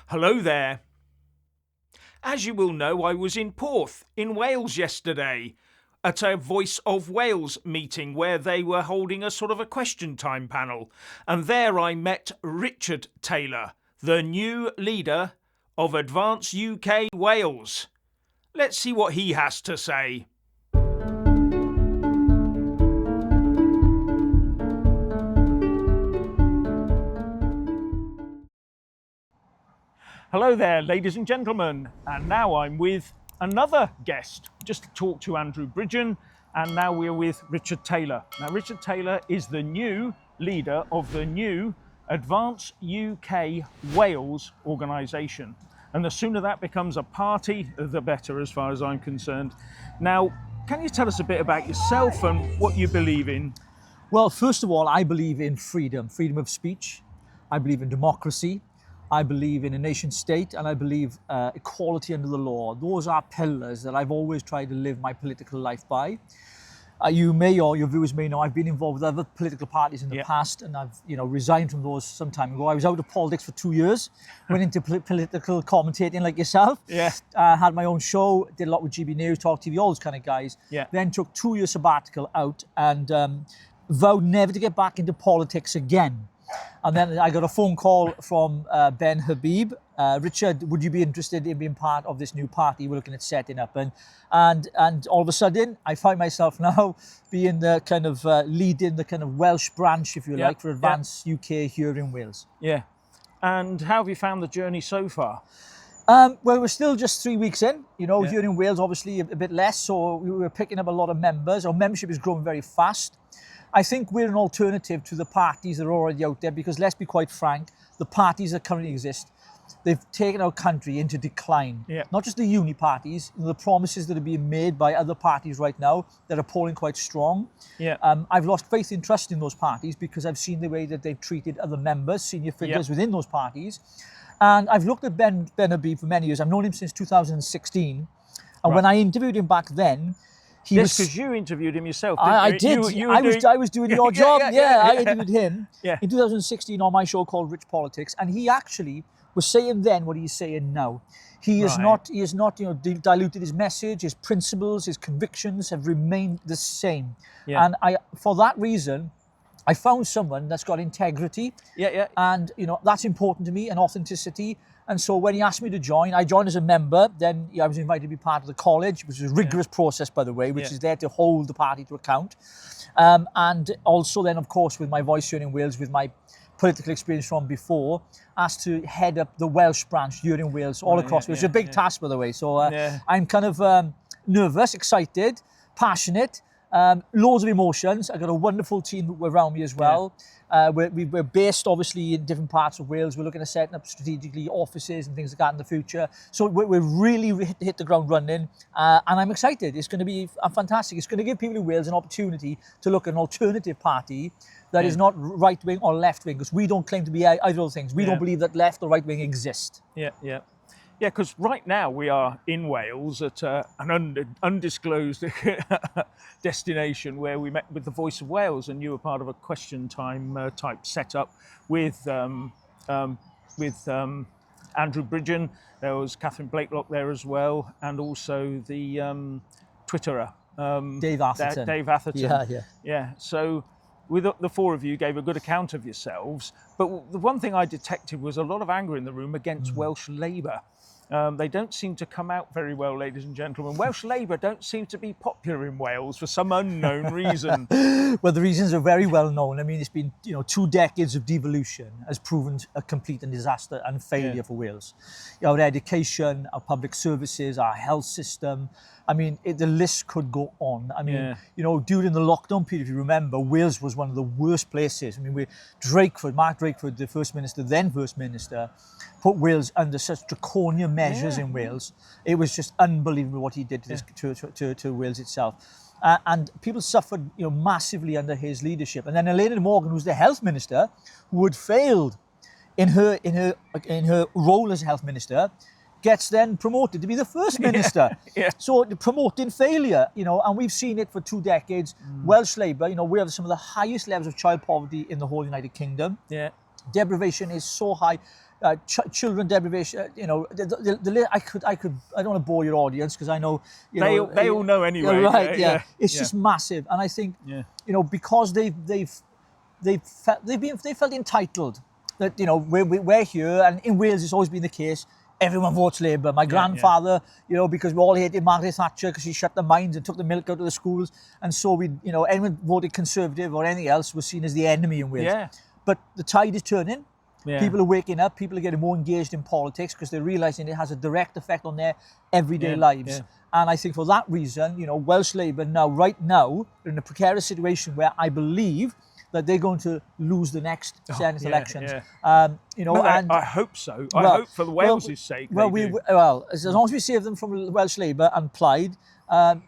Hello there. As you will know, I was in Porth, in Wales yesterday, at a Voice of Wales meeting where they were holding a sort of a question time panel. And there I met Richard Taylor, the new leader of Advance UK Wales. Let's see what he has to say. Hello there, ladies and gentlemen, and now I'm with another guest, just to talk to Andrew Bridgen, and now we're with Richard Taylor. Now, Richard Taylor is the new leader of the new Advance UK Wales organisation, and the sooner that becomes a party, the better, as far as I'm concerned. Now, can you tell us a bit about yourself and what you believe in? Well, first of all, I believe in freedom of speech. I believe in democracy. I believe in a nation state, and I believe equality under the law. Those are pillars that I've always tried to live my political life by. You may, or your viewers may know, I've been involved with other political parties in the past, and I've resigned from those some time ago. I was out of politics for 2 years, went into political commentating like yourself. Had my own show, did a lot with GB News, Talk TV, all those kind of guys. Then took 2 years sabbatical out and vowed never to get back into politics again. And then I got a phone call from Ben Habib. Richard, would you be interested in being part of this new party we're looking at setting up? And all of a sudden, I find myself now being the kind of leading the kind of Welsh branch, if you like, for Advance UK here in Wales. Yeah. And how have you found the journey so far? Well, we're still just 3 weeks in. Here in Wales, obviously a bit less, so we were picking up a lot of members. Our membership is growing very fast. I think we're an alternative to the parties that are already out there because, let's be quite frank, the parties that currently exist, they've taken our country into decline. Not just the uni parties, the promises that are being made by other parties right now that are polling quite strong. I've lost faith and trust in those parties because I've seen the way that they've treated other members, senior figures within those parties. And I've looked at Ben Habib for many years. I've known him since 2016. And when I interviewed him back then, because you interviewed him yourself, didn't I you? did. I was doing your job. I interviewed him in 2016 on my show called Rich Politics, and he actually was saying then what he's saying now. He is not diluted his message, his principles, his convictions have remained the same. And for that reason, I found someone that's got integrity. And that's important to me, and authenticity. And so when he asked me to join, I joined as a member. Then I was invited to be part of the college, which is a rigorous process, by the way, which is there to hold the party to account. And also then, of course, with my voice here in Wales, with my political experience from before, asked to head up the Welsh branch here in Wales, all across, which is a big task, by the way. So I'm kind of nervous, excited, passionate, loads of emotions. I've got a wonderful team around me as well. We're based obviously in different parts of Wales. We're looking at setting up strategically offices and things like that in the future. So we're really hit the ground running, and I'm excited. It's going to be fantastic. It's going to give people in Wales an opportunity to look at an alternative party that is not right wing or left wing, because we don't claim to be either of those things. We don't believe that left or right wing exist. Yeah, because right now we are in Wales at an undisclosed destination where we met with the Voice of Wales, and you were part of a question time type setup with Andrew Bridgen. There was Catherine Blakelock there as well, and also the Twitterer. Dave Atherton. Dave Atherton. Yeah. So with the four of you gave a good account of yourselves, but the one thing I detected was a lot of anger in the room against Welsh Labour. They don't seem to come out very well, ladies and gentlemen. Welsh Labour don't seem to be popular in Wales for some unknown reason. Well, the reasons are very well known. I mean, it's been 2 decades of devolution has proven a complete disaster and failure for Wales. Our education, our public services, our health system. I mean, the list could go on. I mean, during the lockdown period, if you remember, Wales was one of the worst places. I mean, Mark Drakeford, the then First Minister, put Wales under such draconian measures in Wales. It was just unbelievable what he did to Wales itself. And people suffered massively under his leadership. And then Elaine Morgan, who's the health minister, who had failed in her role as health minister, gets then promoted to be the first minister. So promoting failure, and we've seen it for 2 decades. Welsh Labour, we have some of the highest levels of child poverty in the whole United Kingdom. Deprivation is so high. children deprivation. You know, I don't want to bore your audience because I know they all know anyway. Right? Yeah. It's just massive, and I think you know, because they felt entitled that, you know, we're here, and in Wales it's always been the case. Everyone votes Labour. My grandfather, you know, because we all hated Margaret Thatcher because she shut the mines and took the milk out of the schools, and so we, you know, anyone voted Conservative or anything else was seen as the enemy in Wales. Yeah. But the tide is turning. Yeah. People are waking up. People are getting more engaged in politics because they're realising it has a direct effect on their everyday lives. Yeah. And I think for that reason, you know, Welsh Labour right now, are in a precarious situation where I believe that they're going to lose the next Senate elections. Yeah. You know, and I hope so. I hope for the Wales' sake. Well, as long as we save them from Welsh Labour and Plaid,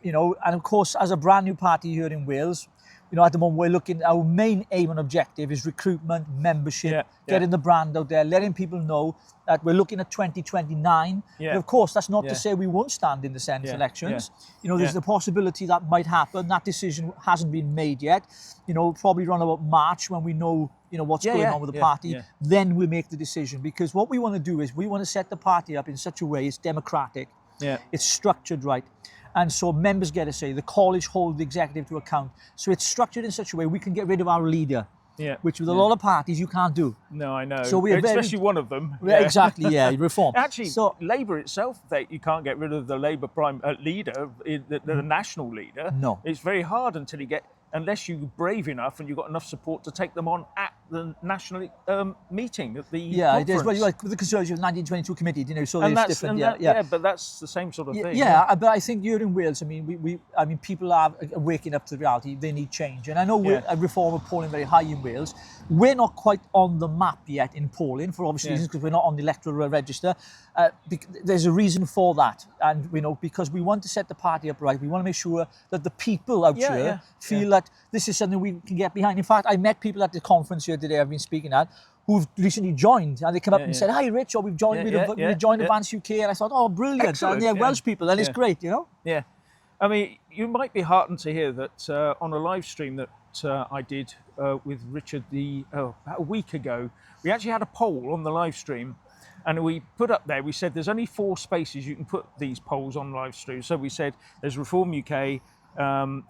you know, and of course, as a brand new party here in Wales, you know, at the moment we're looking, our main aim and objective is recruitment, membership, getting the brand out there, letting people know that we're looking at 2029. But of course, that's not to say we won't stand in the Senate elections. You know, there's the possibility that might happen. That decision hasn't been made yet. You know, probably around about March when we know, you know, what's going on with the party, then we'll make the decision. Because what we want to do is we want to set the party up in such a way it's democratic, it's structured right. And so members get a say. The college hold the executive to account. So it's structured in such a way we can get rid of our leader, which with a lot of parties you can't do. No, I know. So we're especially one of them. Exactly, reform. Actually, so, Labour itself, you can't get rid of the Labour prime leader, the national leader. No. It's very hard unless you're brave enough and you've got enough support to take them on at the national meeting at the conference. It is. Well, with the Conservative 1922 committee, you know, so it's different. But that's the same sort of thing. But I think here in Wales, I mean, people are waking up to the reality. They need change, and I know Reform are polling very high in Wales. We're not quite on the map yet in polling for obvious reasons because we're not on the electoral register. There's a reason for that, and you know, because we want to set the party up right. We want to make sure that the people out here feel that this is something we can get behind. In fact, I met people at the conference here today I've been speaking at who've recently joined, and they come up and said, "Hi, Rich, or we've joined Advance UK," and I thought, "Oh, brilliant!" Excellent, and they're Welsh people, and it's great, you know. Yeah, I mean, you might be heartened to hear that on a live stream that I did with Richard about a week ago, we actually had a poll on the live stream. And we put up there, we said there's only 4 spaces you can put these polls on live stream. So we said there's Reform UK,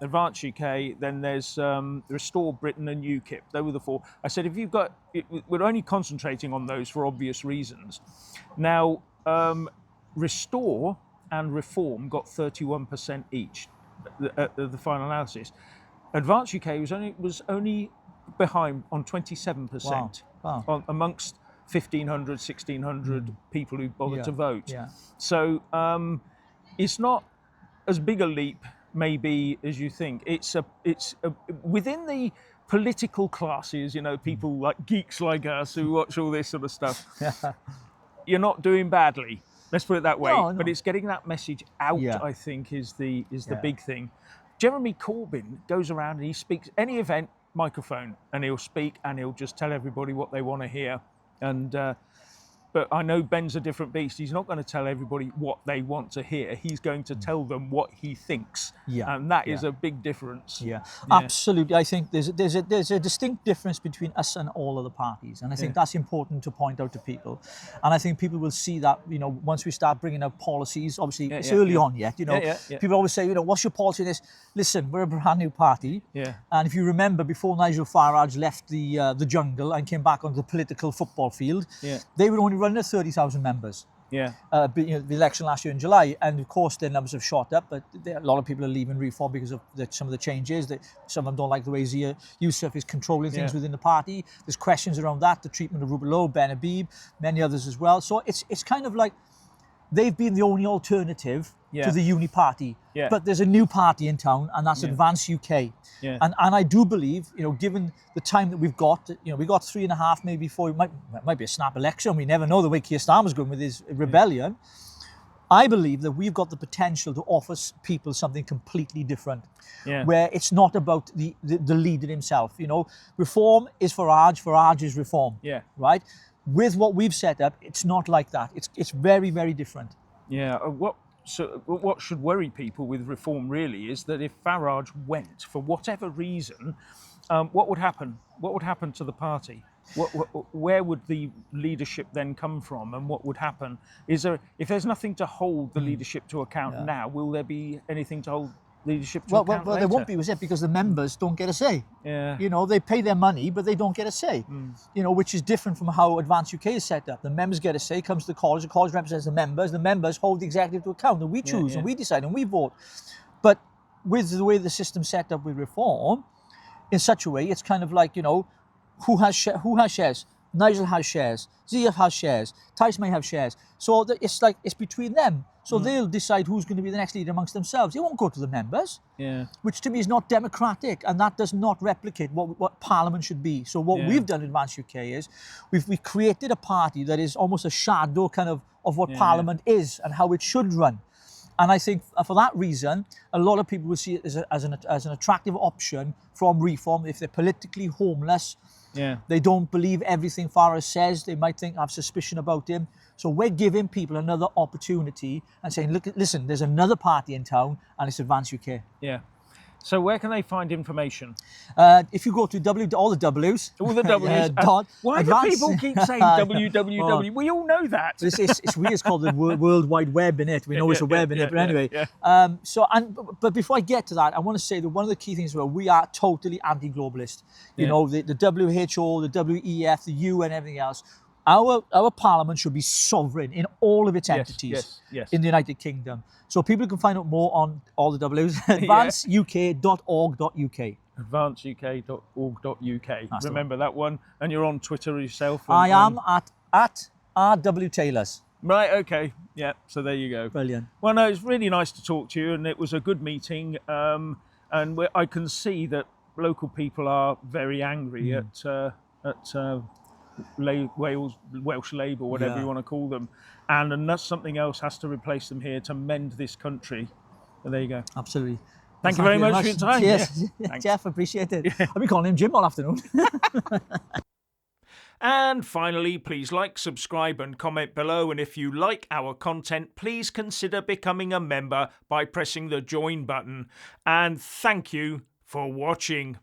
Advance UK, then there's Restore Britain and UKIP. They were the 4. I said, if you've got, we're only concentrating on those for obvious reasons. Now, Restore and Reform got 31% each at the final analysis. Advance UK was only behind on 27%. Wow. Amongst 1,500, 1,600 people who bothered to vote. Yeah. So it's not as big a leap, maybe, as you think. It's within the political classes, you know, people like geeks like us who watch all this sort of stuff. You're not doing badly. Let's put it that way. No. But it's getting that message out, I think, is the big thing. Jeremy Corbyn goes around and he speaks any event, microphone, and he'll speak and he'll just tell everybody what they want to hear. And but I know Ben's a different beast. He's not going to tell everybody what they want to hear. He's going to tell them what he thinks, and that is a big difference. Yeah, absolutely. I think there's a distinct difference between us and all other parties, and I think that's important to point out to people. And I think people will see that, you know, once we start bringing out policies. Obviously, it's early on yet. You know, people always say, you know, what's your policy in this? Listen, we're a brand new party, and if you remember, before Nigel Farage left the jungle and came back onto the political football field, they were only running at 30,000 members. The election last year in July, and of course their numbers have shot up. But a lot of people are leaving Reform because of some of the changes. Some of them don't like the way Zia Youssef is controlling things within the party. There's questions around that, the treatment of Rubelo, Ben Habib, many others as well. So it's kind of like they've been the only alternative to the Uni party. But there's a new party in town, and that's Advance UK. And I do believe, you know, given the time that we've got, you know, we got 3.5, maybe 4. It might be a snap election. We never know the way Keir Starmer's going with his rebellion. I believe that we've got the potential to offer people something completely different, where it's not about the leader himself. You know, Reform is Farage is Reform. Right. With what we've set up, it's not like that. It's very, very different. What should worry people with Reform really is that if Farage went for whatever reason, what would happen? What would happen to the party? Where would the leadership then come from, and what would happen? Is there, if there's nothing to hold the leadership to account now, will there be anything to hold leadership to account well, later? there won't be, was it? Because the members don't get a say. Yeah. You know, they pay their money, but they don't get a say. You know, which is different from how Advance UK is set up. The members get a say, comes to the college represents the members hold the executive to account, and we choose, and we decide, and we vote. But with the way the system's set up with reform, in such a way, it's kind of like, you know, who has shares? Nigel has shares. Zia has shares. Tice may have shares. So it's like, it's between them. So they'll decide who's going to be the next leader amongst themselves. It won't go to the members. Yeah. Which to me is not democratic, and that does not replicate what Parliament should be. So what we've done in Advance UK is we've created a party that is almost a shadow kind of what Parliament is and how it should run. And I think for that reason, a lot of people will see it as an attractive option from reform if they're politically homeless. Yeah. They don't believe everything Farage says. They might have suspicion about him. So we're giving people another opportunity and saying, look, listen, there's another party in town, and it's Advance UK. Yeah. So where can they find information? If you go to all the W's. All the W's. Why do people keep saying www? We all know that. It's weird. It's called the World Wide Web, innit? We know it's a web, innit? But anyway. But before I get to that, I want to say that one of the key things we are totally anti-globalist. You know, the WHO, the WEF, the UN, everything else. Our Parliament should be sovereign in all of its entities in the United Kingdom. So people can find out more on all the W's. advanceuk.org.uk. advanceuk.org.uk. Remember that one. And you're on Twitter yourself. I am at RW Taylors. Right, okay. Yeah, so there you go. Brilliant. Well, no, it's really nice to talk to you, and it was a good meeting. And I can see that local people are very angry at Welsh Labour, whatever you want to call them, and something else has to replace them here to mend this country. So there you go. Absolutely. Thank you very much for your time. Yes, Jeff, appreciate it. I've been calling him Jim all afternoon. And finally, please like, subscribe and comment below. And if you like our content, please consider becoming a member by pressing the join button. And thank you for watching.